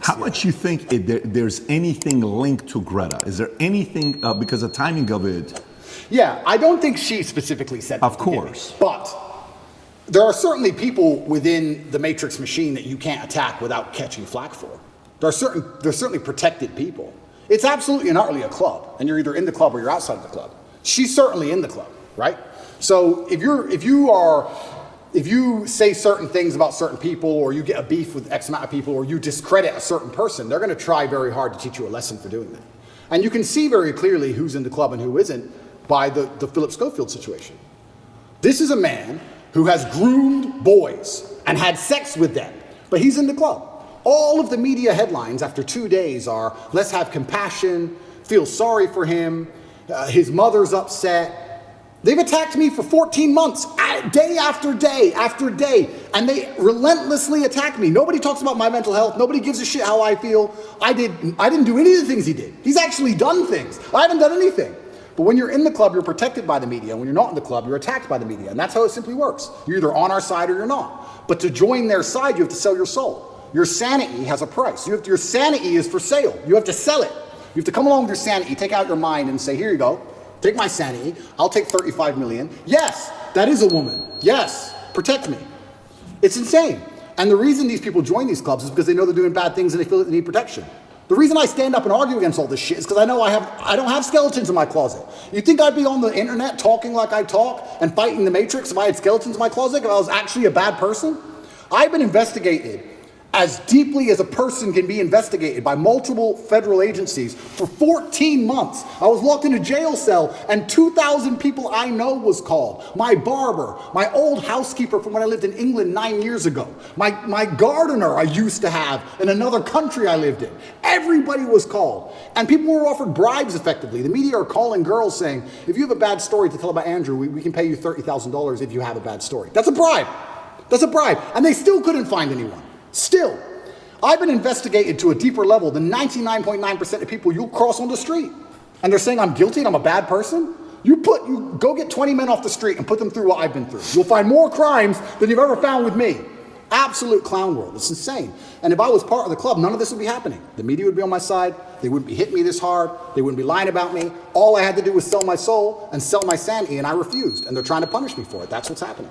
How much you think there's anything linked to Greta? Is there anything, because the timing of it? Yeah, I don't think she specifically said that. Of course. But there are certainly people within the Matrix machine that you can't attack without catching flack for. There's certainly protected people. It's absolutely and utterly a club, and you're either in the club or you're outside of the club. She's certainly in the club, right? So if you say certain things about certain people, or you get a beef with X amount of people, or you discredit a certain person, they're going to try very hard to teach you a lesson for doing that. And you can see very clearly who's in the club and who isn't by the Philip Schofield situation. This is a man who has groomed boys and had sex with them, but he's in the club. All of the media headlines after 2 days are, let's have compassion, feel sorry for him, his mother's upset. They've attacked me for 14 months, day after day after day, and they relentlessly attack me. Nobody talks about my mental health. Nobody gives a shit how I feel. I didn't do any of the things he did. He's actually done things. I haven't done anything. But when you're in the club, you're protected by the media. When you're not in the club, you're attacked by the media. And that's how it simply works. You're either on our side or you're not. But to join their side, you have to sell your soul. Your sanity has a price. Your sanity is for sale. You have to sell it. You have to come along with your sanity, take out your mind and say, here you go. Take my sanity. I'll take 35 million. Yes, that is a woman. Yes, protect me. It's insane. And the reason these people join these clubs is because they know they're doing bad things and they feel that they need protection. The reason I stand up and argue against all this shit is because I know I don't have skeletons in my closet. You think I'd be on the internet talking like I talk and fighting the Matrix if I had skeletons in my closet, if I was actually a bad person? I've been investigated as deeply as a person can be investigated by multiple federal agencies for 14 months. I was locked in a jail cell and 2,000 people I know was called. My barber, my old housekeeper from when I lived in England 9 years ago, my gardener I used to have in another country I lived in. Everybody was called. And people were offered bribes effectively. The media are calling girls saying, if you have a bad story to tell about Andrew, we can pay you $30,000 if you have a bad story. That's a bribe. That's a bribe. And they still couldn't find anyone. Still, I've been investigated to a deeper level than 99.9% of people you'll cross on the street. And they're saying I'm guilty and I'm a bad person? You go get 20 men off the street and put them through what I've been through. You'll find more crimes than you've ever found with me. Absolute clown world. It's insane. And if I was part of the club, none of this would be happening. The media would be on my side. They wouldn't be hitting me this hard. They wouldn't be lying about me. All I had to do was sell my soul and sell my sanity, and I refused. And they're trying to punish me for it. That's what's happening.